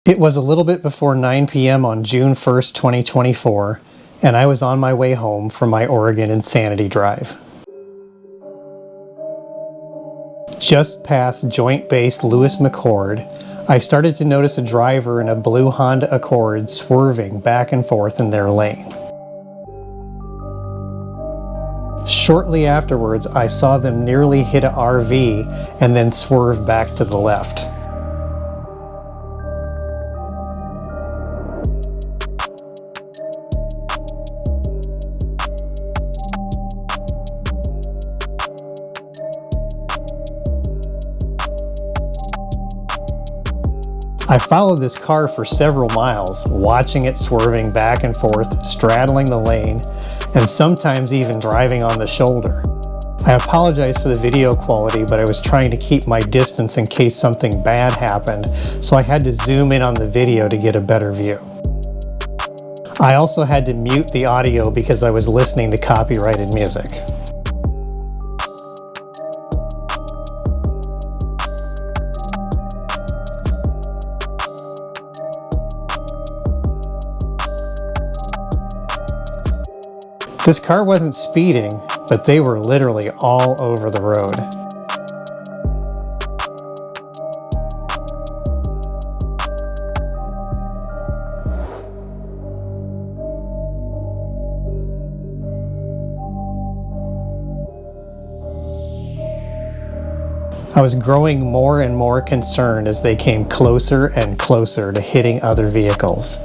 It was a little bit before 9 p.m. on June 1st, 2024, and I was on my way home from my Oregon Insanity Drive. Just past Joint Base Lewis McChord, I started to notice a driver in a blue Honda Accord swerving back and forth in their lane. Shortly afterwards, I saw them nearly hit an RV and then swerve back to the left. I followed this car for several miles, watching it swerving back and forth, straddling the lane, and sometimes even driving on the shoulder. I apologize for the video quality, but I was trying to keep my distance in case something bad happened, so I had to zoom in on the video to get a better view. I also had to mute the audio because I was listening to copyrighted music. This car wasn't speeding, but they were literally all over the road. I was growing more and more concerned as they came closer and closer to hitting other vehicles.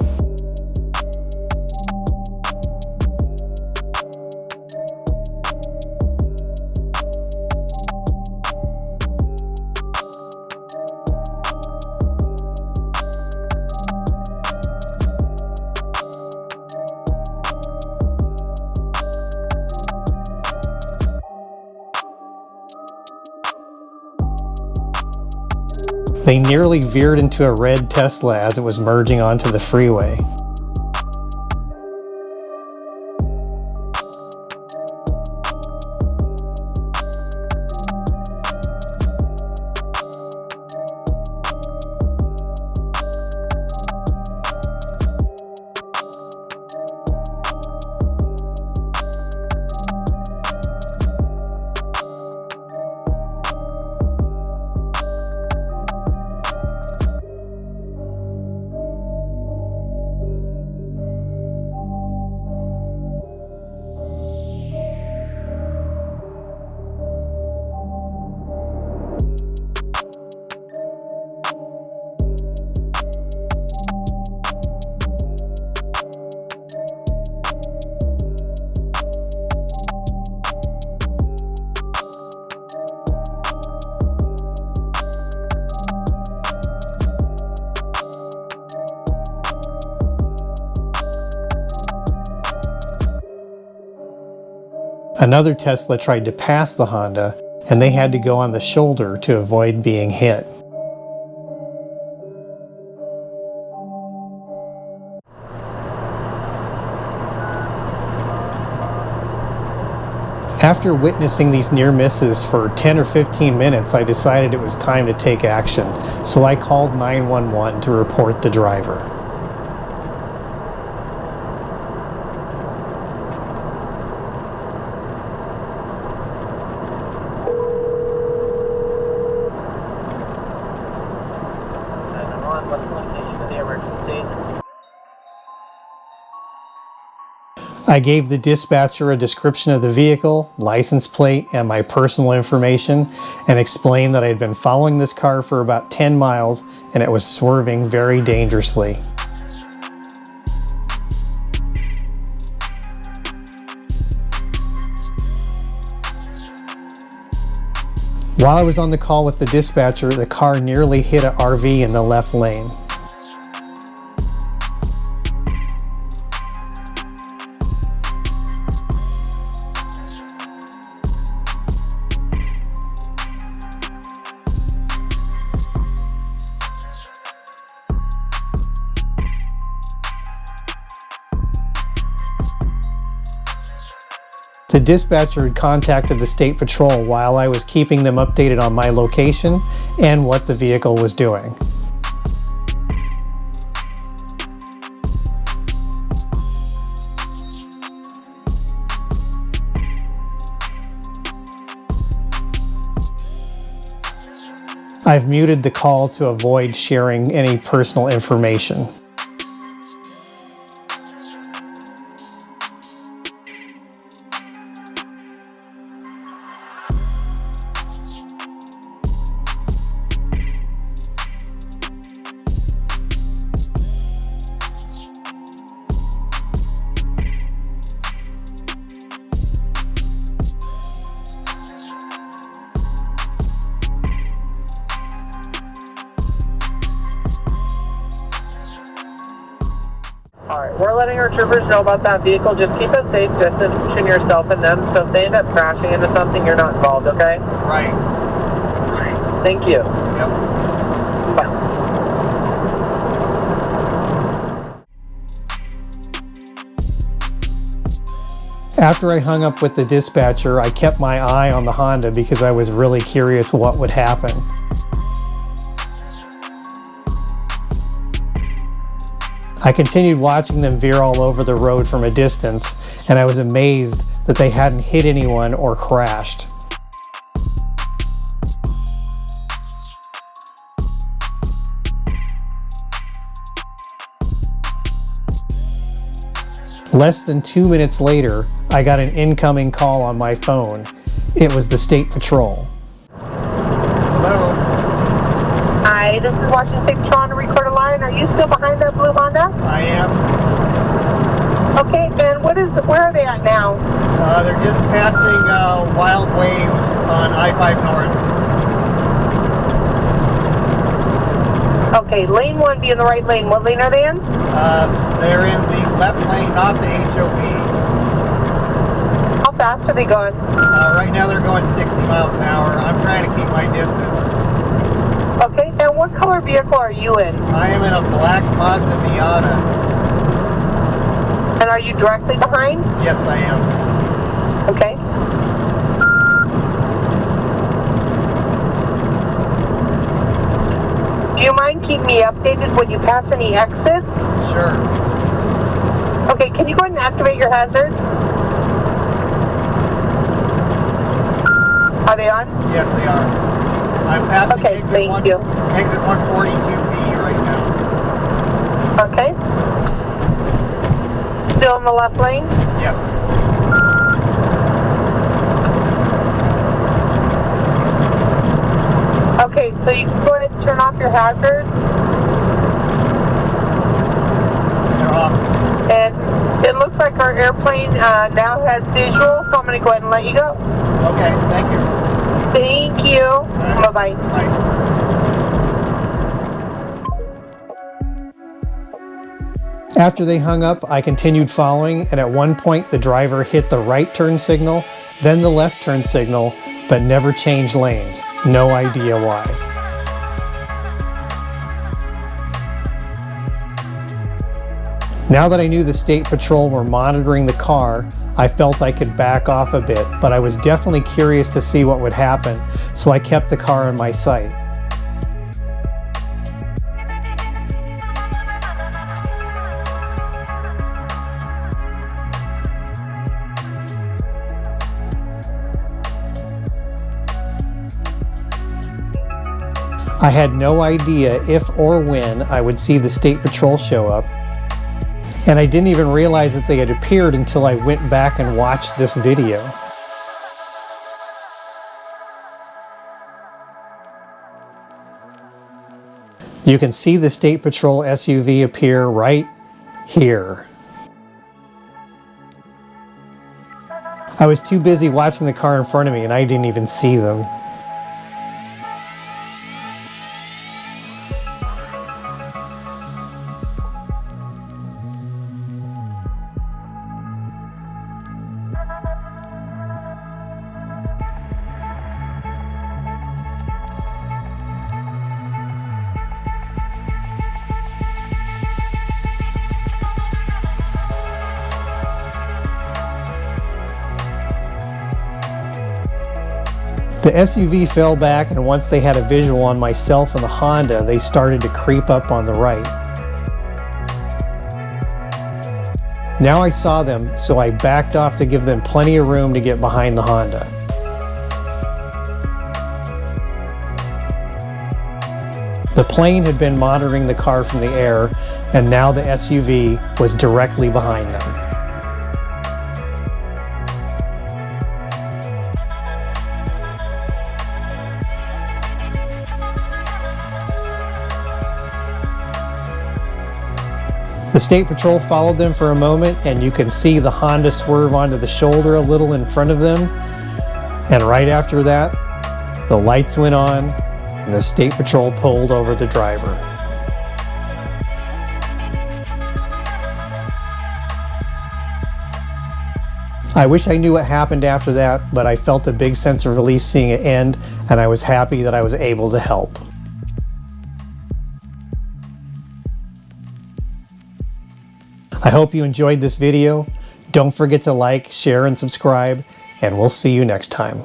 They nearly veered into a red Tesla as it was merging onto the freeway. Another Tesla tried to pass the Honda, and they had to go on the shoulder to avoid being hit. After witnessing these near misses for 10 or 15 minutes, I decided it was time to take action, so I called 911 to report the driver. I gave the dispatcher a description of the vehicle, license plate, and my personal information, and explained that I had been following this car for about 10 miles and it was swerving very dangerously. While I was on the call with the dispatcher, the car nearly hit an RV in the left lane. The dispatcher had contacted the State Patrol while I was keeping them updated on my location and what the vehicle was doing. I've muted the call to avoid sharing any personal information. Alright, we're letting our troopers know about that vehicle. Just keep a safe distance between yourself and them, so if they end up crashing into something, you're not involved, okay? Right. Thank you. Yep. Bye. After I hung up with the dispatcher, I kept my eye on the Honda because I was really curious what would happen. I continued watching them veer all over the road from a distance, and I was amazed that they hadn't hit anyone or crashed. Less than 2 minutes later, I got an incoming call on my phone. It was the State Patrol. Hello. Hi, this is Washington State Patrol on the recorder line. Are you still behind that blue Honda? I am. Okay, and where are they at now? They're just passing Wild Waves on I-5 North. Okay, lane 1 be in the right lane. What lane are they in? They're in the left lane, not the HOV. How fast are they going? Right now they're going 60 miles an hour. I'm trying to keep my distance. Okay, and what color vehicle are you in? I am in a black Mazda Miata. And are you directly behind? Yes, I am. Okay. Do you mind keeping me updated when you pass any exits? Sure. Okay, can you go ahead and activate your hazards? Are they on? Yes, they are. I'm passing Okay, thank you. exit 142B right now. Okay. Still in the left lane? Yes. Okay, so you can go ahead and turn off your hazards. They're off. And it looks like our airplane now has visual, so I'm going to go ahead and let you go. Okay, thank you. Thank you. Right. Bye-bye. Bye. After they hung up, I continued following, and at one point the driver hit the right turn signal, then the left turn signal, but never changed lanes. No idea why. Now that I knew the State Patrol were monitoring the car, I felt I could back off a bit, but I was definitely curious to see what would happen, so I kept the car in my sight. I had no idea if or when I would see the State Patrol show up, and I didn't even realize that they had appeared until I went back and watched this video. You can see the State Patrol SUV appear right here. I was too busy watching the car in front of me and I didn't even see them. The SUV fell back, and once they had a visual on myself and the Honda, they started to creep up on the right. Now I saw them, so I backed off to give them plenty of room to get behind the Honda. The plane had been monitoring the car from the air, and now the SUV was directly behind them. The State Patrol followed them for a moment, and you can see the Honda swerve onto the shoulder a little in front of them. And right after that, the lights went on, and the State Patrol pulled over the driver. I wish I knew what happened after that, but I felt a big sense of relief seeing it end, and I was happy that I was able to help. I hope you enjoyed this video. Don't forget to like, share, and subscribe, and we'll see you next time.